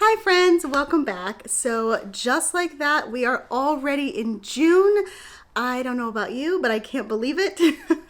Hi friends, welcome back. So just like that, we are already in June. I don't know about you, but I can't believe it.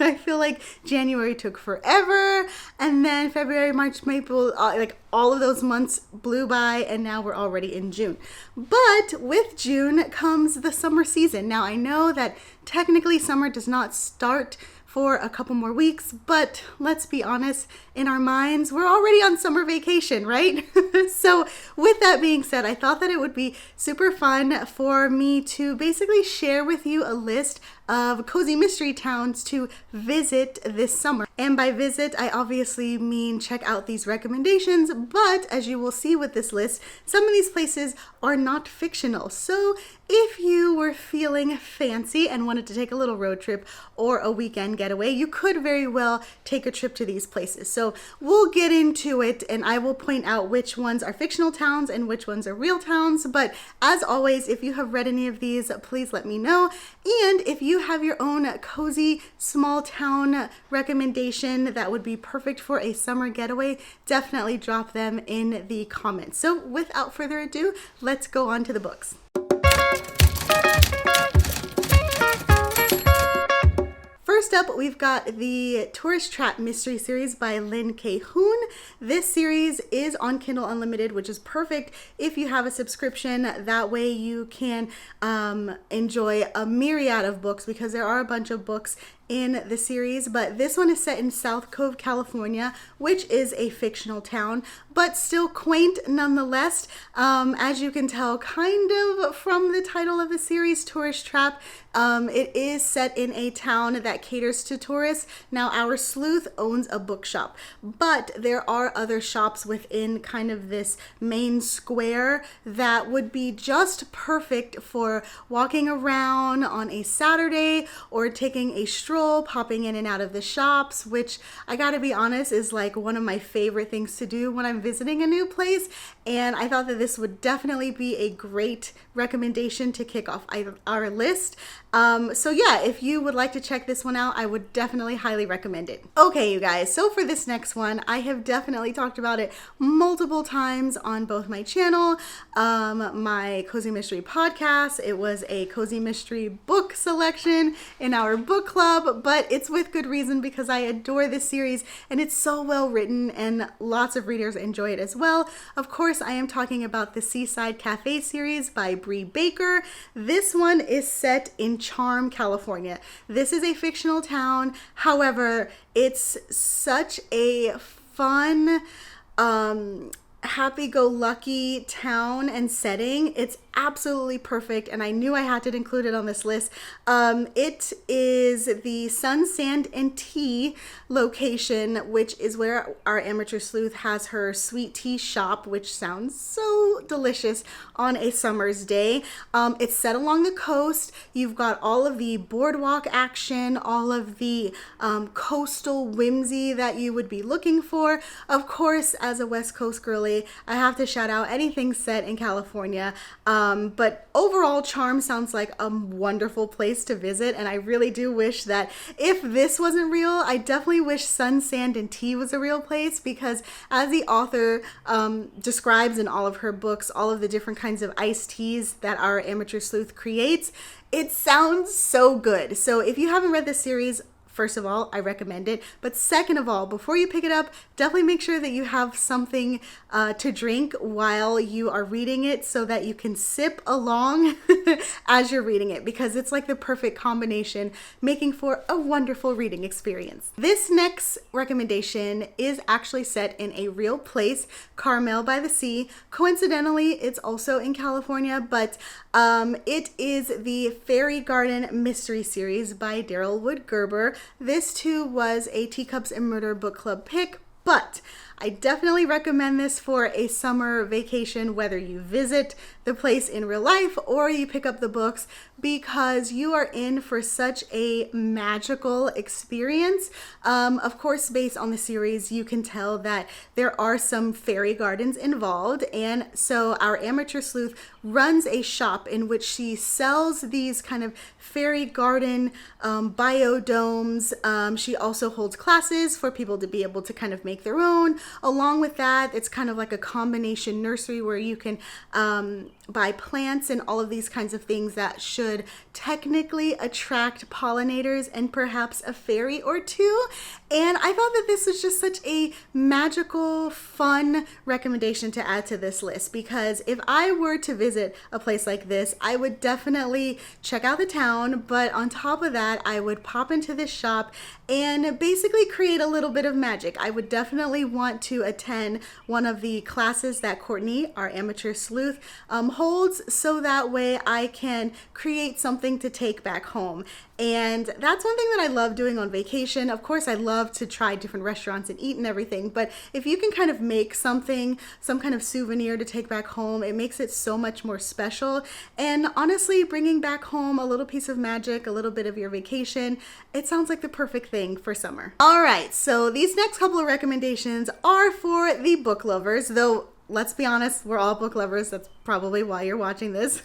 I feel like January took forever, and then February, March, April, like all of those months blew by, and now we're already in June. But with June comes the summer season. Now I know that technically summer does not start for a couple more weeks, but let's be honest, in our minds, we're already on summer vacation, right? So with that being said, I thought that it would be super fun for me to basically share with you a list of cozy mystery towns to visit this summer. And by visit, I obviously mean check out these recommendations, but as you will see with this list, some of these places are not fictional. So if you were feeling fancy and wanted to take a little road trip or a weekend getaway, you could very well take a trip to these places. So we'll get into it, and I will point out which ones are fictional towns and which ones are real towns. But as always, if you have read any of these, please let me know. And if you have your own cozy small town recommendation that would be perfect for a summer getaway, definitely drop them in the comments. So without further ado, let's go on to the books. First up, we've got the Tourist Trap Mystery Series by Lynn Cahoon. This series is on Kindle Unlimited, which is perfect if you have a subscription. That way you can enjoy a myriad of books, because there are a bunch of books in the series, but this one is set in South Cove, California, which is a fictional town, but still quaint nonetheless. As you can tell kind of from the title of the series, Tourist Trap, it is set in a town that caters to tourists. Now, our sleuth owns a bookshop, but there are other shops within kind of this main square that would be just perfect for walking around on a Saturday or taking a stroll, popping in and out of the shops, which I gotta be honest is like one of my favorite things to do when I'm visiting a new place. And I thought that this would definitely be a great recommendation to kick off our list. So yeah, if you would like to check this one out, I would definitely highly recommend it. Okay, you guys, so for this next one, I have definitely talked about it multiple times on both my channel, my Cozy Mystery podcast. It was a Cozy Mystery book selection in our book club, but it's with good reason because I adore this series and it's so well written and lots of readers enjoy it as well. Of course, I am talking about the Seaside Cafe series by Bree Baker. This one is set in Charm, California. This is a fictional town. However, it's such a fun, happy-go-lucky town and setting. It's absolutely perfect, and I knew I had to include it on this list. It is the Sun, Sand, and Tea location, which is where our amateur sleuth has her sweet tea shop, which sounds so delicious on a summer's day. It's set along the coast. You've got all of the boardwalk action, all of the coastal whimsy that you would be looking for. Of course, as a West Coast girly, I have to shout out anything set in California. But overall, Charm sounds like a wonderful place to visit, and I really do wish that if this wasn't real, I definitely wish Sun, Sand, and Tea was a real place, because as the author describes in all of her books, all of the different kinds of iced teas that our amateur sleuth creates, it sounds so good. So if you haven't read this series, first of all, I recommend it. But second of all, before you pick it up, definitely make sure that you have something to drink while you are reading it so that you can sip along as you're reading it, because it's like the perfect combination, making for a wonderful reading experience. This next recommendation is actually set in a real place, Carmel by the Sea. Coincidentally, it's also in California, but it is the Fairy Garden Mystery Series by Daryl Gerber. This too was a Teacups and Murder book club pick, but I definitely recommend this for a summer vacation, whether you visit the place in real life or you pick up the books, because you are in for such a magical experience. Of course, based on the series, you can tell that there are some fairy gardens involved, and so our amateur sleuth runs a shop in which she sells these kind of fairy garden biodomes. She also holds classes for people to be able to kind of make their own, along with that, it's kind of like a combination nursery where you can buy plants and all of these kinds of things that should technically attract pollinators and perhaps a fairy or two. And I thought that this was just such a magical, fun recommendation to add to this list, because if I were to visit a place like this, I would definitely check out the town, but on top of that, I would pop into this shop and basically create a little bit of magic. I would definitely want to attend one of the classes that Courtney, our amateur sleuth, holds, so that way I can create something to take back home. And that's one thing that I love doing on vacation. Of course, I love to try different restaurants and eat and everything, but if you can kind of make something, some kind of souvenir to take back home, it makes it so much more special. And honestly, bringing back home a little piece of magic, a little bit of your vacation, it sounds like the perfect thing for summer. All right, so these next couple of recommendations are for the book lovers, though let's be honest, we're all book lovers. That's probably why you're watching this.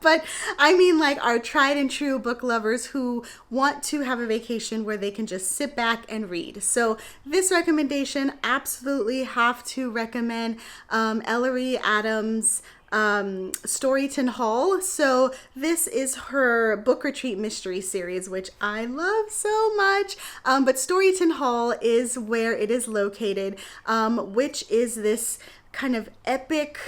But I mean, like, our tried and true book lovers who want to have a vacation where they can just sit back and read. So this recommendation, absolutely have to recommend Ellery Adams' Storyton Hall. So this is her book retreat mystery series, which I love so much. But Storyton Hall is where it is located, which is this kind of epic,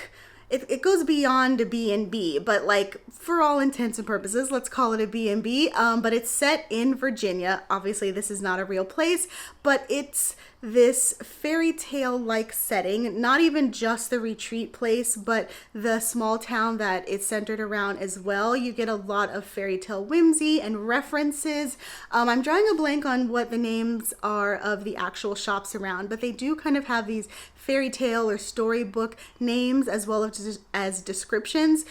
it goes beyond a B&B, but like for all intents and purposes, let's call it a B&B. But it's set in Virginia. Obviously, this is not a real place, but it's this fairy tale like setting, not even just the retreat place, but the small town that it's centered around as well. You get a lot of fairy tale whimsy and references. I'm drawing a blank on what the names are of the actual shops around, but they do kind of have these fairy tale or storybook names as well as descriptions,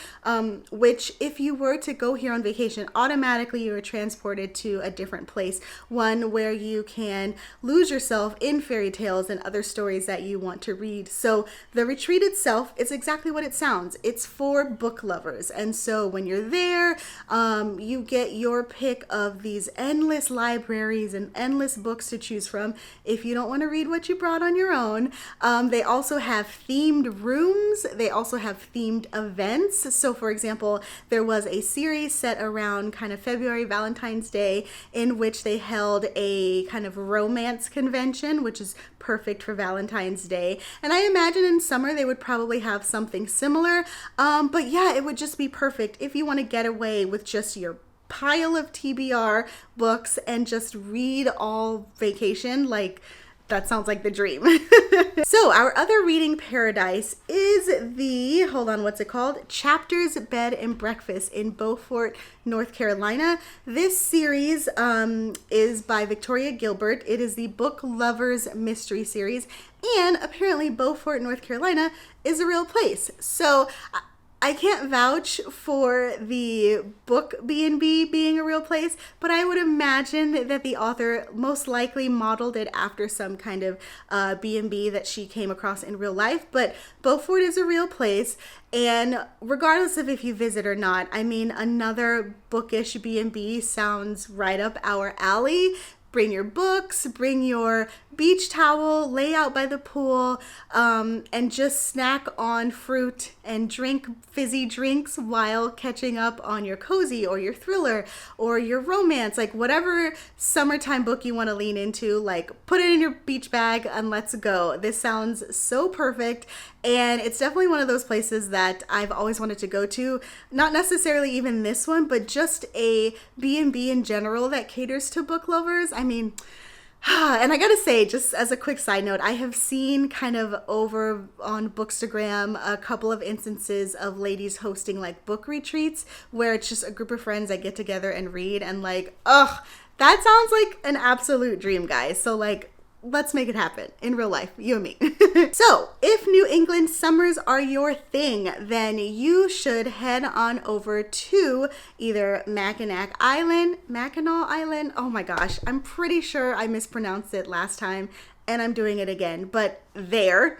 which if you were to go here on vacation, automatically you are transported to a different place, one where you can lose yourself in fairy tales and other stories that you want to read. So the retreat itself is exactly what it sounds. It's for book lovers. And so when you're there, you get your pick of these endless libraries and endless books to choose from if you don't want to read what you brought on your own. They also have themed rooms. They also have themed events. So for example, there was a series set around kind of February, Valentine's Day, in which they held a kind of romance convention, which is perfect for Valentine's Day. And I imagine in summer they would probably have something similar. But yeah, it would just be perfect if you want to get away with just your pile of TBR books and just read all vacation. Like, that sounds like the dream. So our other reading paradise is the, hold on, what's it called? Chapters, Bed, and Breakfast in Beaufort, North Carolina. This series is by Victoria Gilbert. It is the Book Lovers Mystery Series. And apparently Beaufort, North Carolina is a real place. So I can't vouch for the book B&B being a real place, but I would imagine that the author most likely modeled it after some kind of B&B that she came across in real life. But Beaufort is a real place, and regardless of if you visit or not, I mean, another bookish B&B sounds right up our alley. Bring your books, bring your beach towel, lay out by the pool, and just snack on fruit and drink fizzy drinks while catching up on your cozy or your thriller or your romance, like whatever summertime book you want to lean into, like put it in your beach bag and let's go. This sounds so perfect. And it's definitely one of those places that I've always wanted to go to. Not necessarily even this one, but just a B&B in general that caters to book lovers. I mean, and I gotta say, just as a quick side note, I have seen kind of over on Bookstagram a couple of instances of ladies hosting like book retreats where it's just a group of friends that get together and read, and like, ugh, that sounds like an absolute dream, guys. So like, let's make it happen in real life, you and me. So if New England summers are your thing, then you should head on over to either Mackinac Island, Mackinac Island. Oh my gosh, I'm pretty sure I mispronounced it last time and I'm doing it again, but there,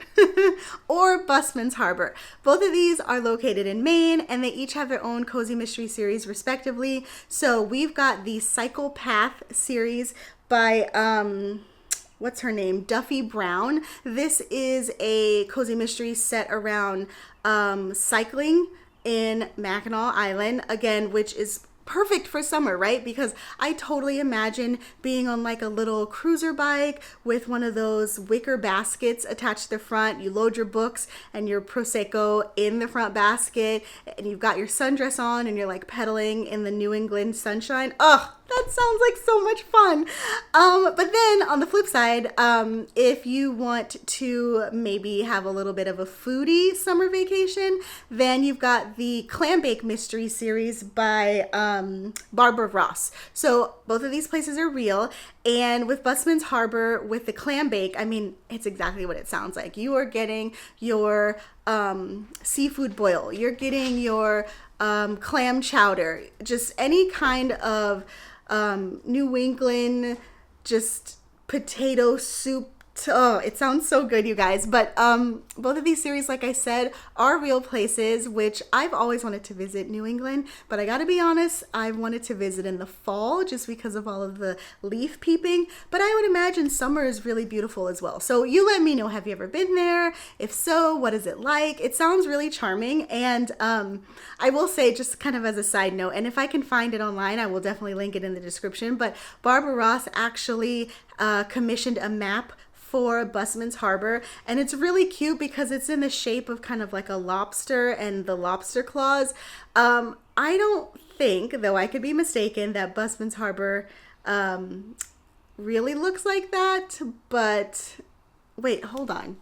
or Busman's Harbor. Both of these are located in Maine, and they each have their own cozy mystery series respectively. So we've got the Psychopath series by what's her name? Duffy Brown. This is a cozy mystery set around cycling in Mackinac Island, again, which is perfect for summer, right? Because I totally imagine being on like a little cruiser bike with one of those wicker baskets attached to the front. You load your books and your Prosecco in the front basket, and you've got your sundress on and you're like pedaling in the New England sunshine. Oh, that sounds like so much fun. But then on the flip side, if you want to maybe have a little bit of a foodie summer vacation, then you've got the Clambake mystery series by Barbara Ross. So both of these places are real. And with Busman's Harbor, with the Clambake, I mean, it's exactly what it sounds like. You are getting your seafood boil. You're getting your clam chowder. Just any kind of New England, just potato soup. Oh, it sounds so good, you guys. But both of these series, like I said, are real places, which I've always wanted to visit New England. But I gotta be honest, I wanted to visit in the fall just because of all of the leaf peeping. But I would imagine summer is really beautiful as well. So you let me know, have you ever been there? If so, what is it like? It sounds really charming. And I will say, just kind of as a side note, and if I can find it online, I will definitely link it in the description. But Barbara Ross actually commissioned a map for Busman's Harbor, and it's really cute because it's in the shape of kind of like a lobster and the lobster claws. I don't think, though I could be mistaken, that Busman's Harbor really looks like that, but wait, hold on.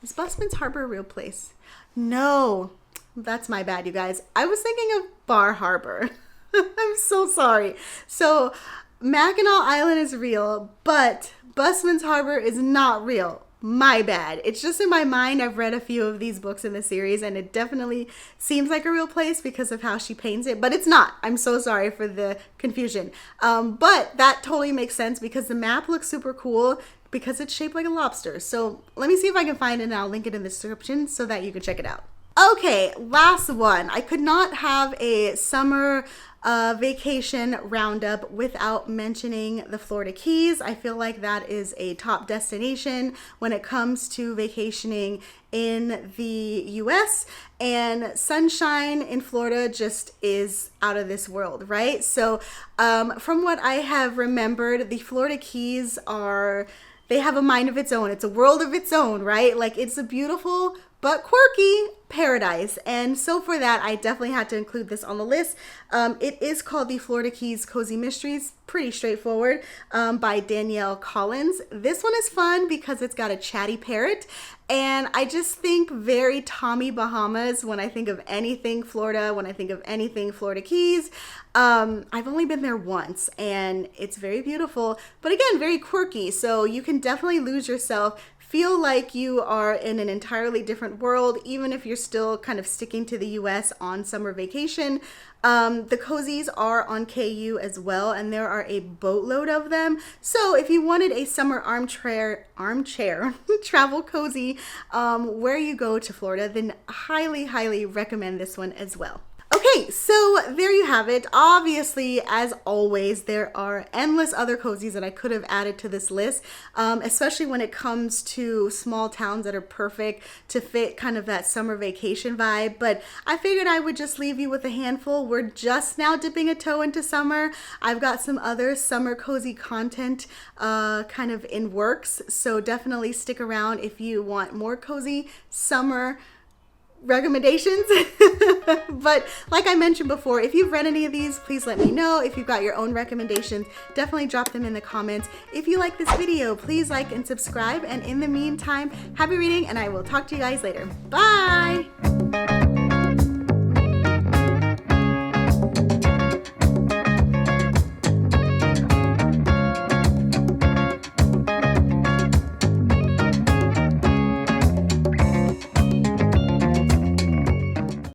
Is Busman's Harbor a real place? No, that's my bad, you guys. I was thinking of Bar Harbor. I'm so sorry. So Mackinac Island is real, but Busman's Harbor is not real. My bad. It's just in my mind. I've read a few of these books in the series, and it definitely seems like a real place because of how she paints it, but it's not. I'm so sorry for the confusion. But that totally makes sense because the map looks super cool because it's shaped like a lobster. So let me see if I can find it, and I'll link it in the description so that you can check it out. Okay, last one. I could not have a summer vacation roundup without mentioning the Florida Keys. I feel like that is a top destination when it comes to vacationing in the US, and sunshine in Florida just is out of this world, right? So from what I have remembered, the Florida Keys they have a mind of its own. It's a world of its own, right? Like, it's a beautiful but quirky paradise. And so for that, I definitely had to include this on the list. It is called the Florida Keys Cozy Mysteries. Pretty straightforward, by Danielle Collins. This one is fun because it's got a chatty parrot. And I just think very Tommy Bahamas when I think of anything Florida, when I think of anything Florida Keys. I've only been there once, and it's very beautiful, but again, very quirky. So you can definitely lose yourself, feel like you are in an entirely different world, even if you're still kind of sticking to the US on summer vacation. The cozies are on KU as well, and there are a boatload of them. So if you wanted a summer armchair travel cozy where you go to Florida, then highly recommend this one as well. Okay, so there you have it. Obviously, as always, there are endless other cozies that I could have added to this list, especially when it comes to small towns that are perfect to fit kind of that summer vacation vibe. But I figured I would just leave you with a handful. We're just now dipping a toe into summer. I've got some other summer cozy content kind of in works, so definitely stick around if you want more cozy summer recommendations. But like I mentioned before, if you've read any of these, please let me know. If you've got your own recommendations, definitely drop them in the comments. If you like this video, please like and subscribe, and in the meantime, happy reading, and I will talk to you guys later. Bye.